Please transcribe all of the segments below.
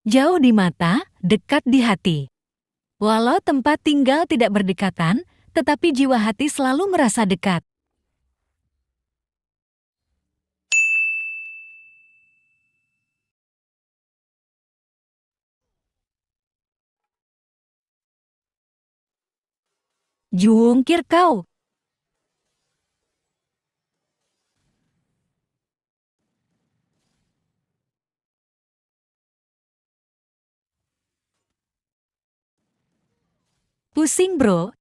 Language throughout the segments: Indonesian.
Jauh di mata, dekat di hati. Walau tempat tinggal tidak berdekatan, tetapi jiwa hati selalu merasa dekat. Jungkir kau. Pusing bro.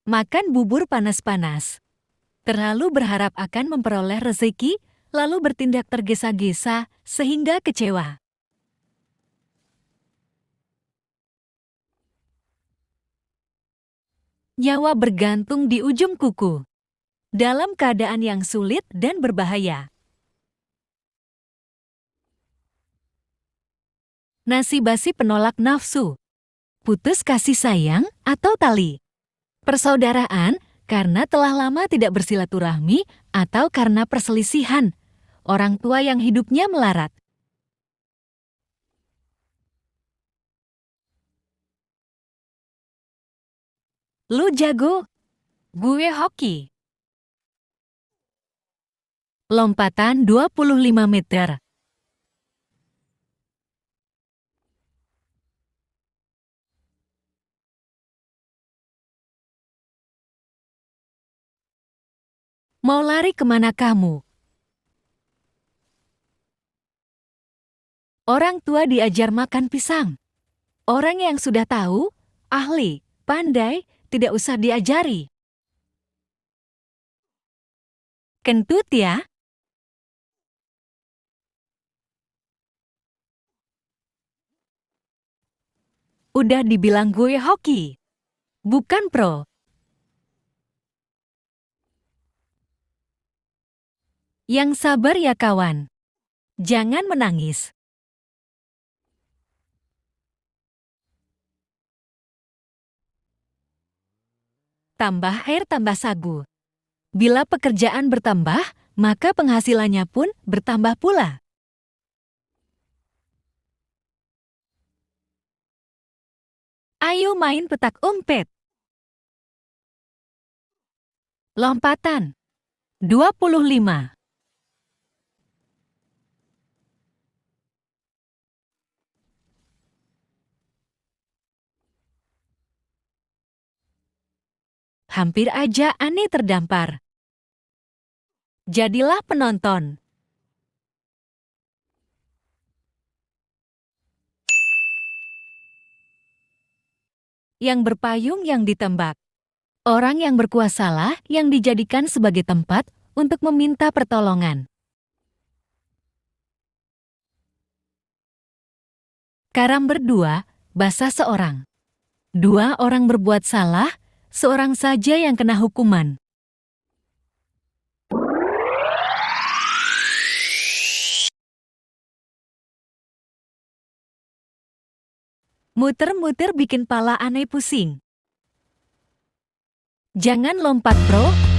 Makan bubur panas-panas. Terlalu berharap akan memperoleh rezeki, lalu bertindak tergesa-gesa sehingga kecewa. Nyawa bergantung di ujung kuku. Dalam keadaan yang sulit dan berbahaya. Nasi basi penolak nafsu. Putus kasih sayang atau tali. Persaudaraan karena telah lama tidak bersilaturahmi atau karena perselisihan. Orang tua yang hidupnya melarat. Lu jago, gue hoki. Lompatan 25 meter. Mau lari kemana kamu? Orang tua diajar makan pisang. Orang yang sudah tahu, ahli, pandai, tidak usah diajari. Kentut ya. Udah dibilang gue hoki. Bukan pro. Yang sabar ya kawan. Jangan menangis. Tambah air tambah sagu. Bila pekerjaan bertambah, maka penghasilannya pun bertambah pula. Ayo main petak umpet. Lompatan. 25. Hampir aja Ani terdampar. Jadilah penonton. Yang berpayung yang ditembak. Orang yang berkuasalah yang dijadikan sebagai tempat untuk meminta pertolongan. Karam berdua, basah seorang. Dua orang berbuat salah, seorang saja yang kena hukuman. Muter-muter bikin pala aneh pusing. Jangan lompat bro.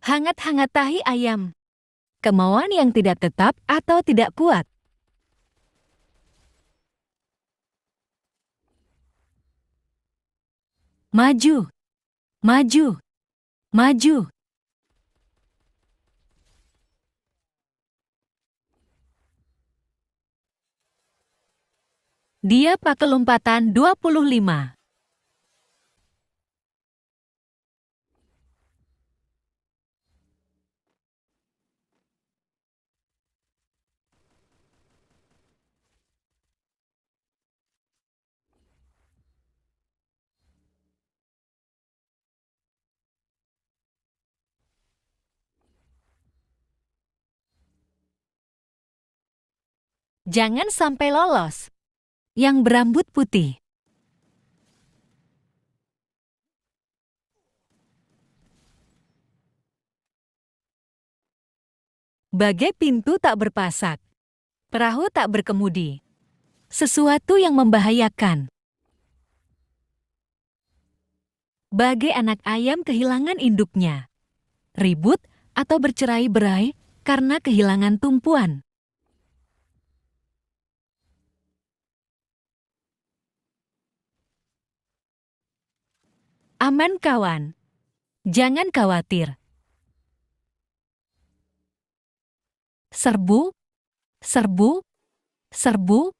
Hangat-hangat tahi ayam. Kemauan yang tidak tetap atau tidak kuat. Maju, maju, maju. Dia pakai lompatan 25. Jangan sampai lolos. Yang berambut putih. Bagai pintu tak berpasak. Perahu tak berkemudi. Sesuatu yang membahayakan. Bagai anak ayam kehilangan induknya. Ribut atau bercerai-berai karena kehilangan tumpuan. Aman kawan. Jangan khawatir. Serbu, serbu, serbu.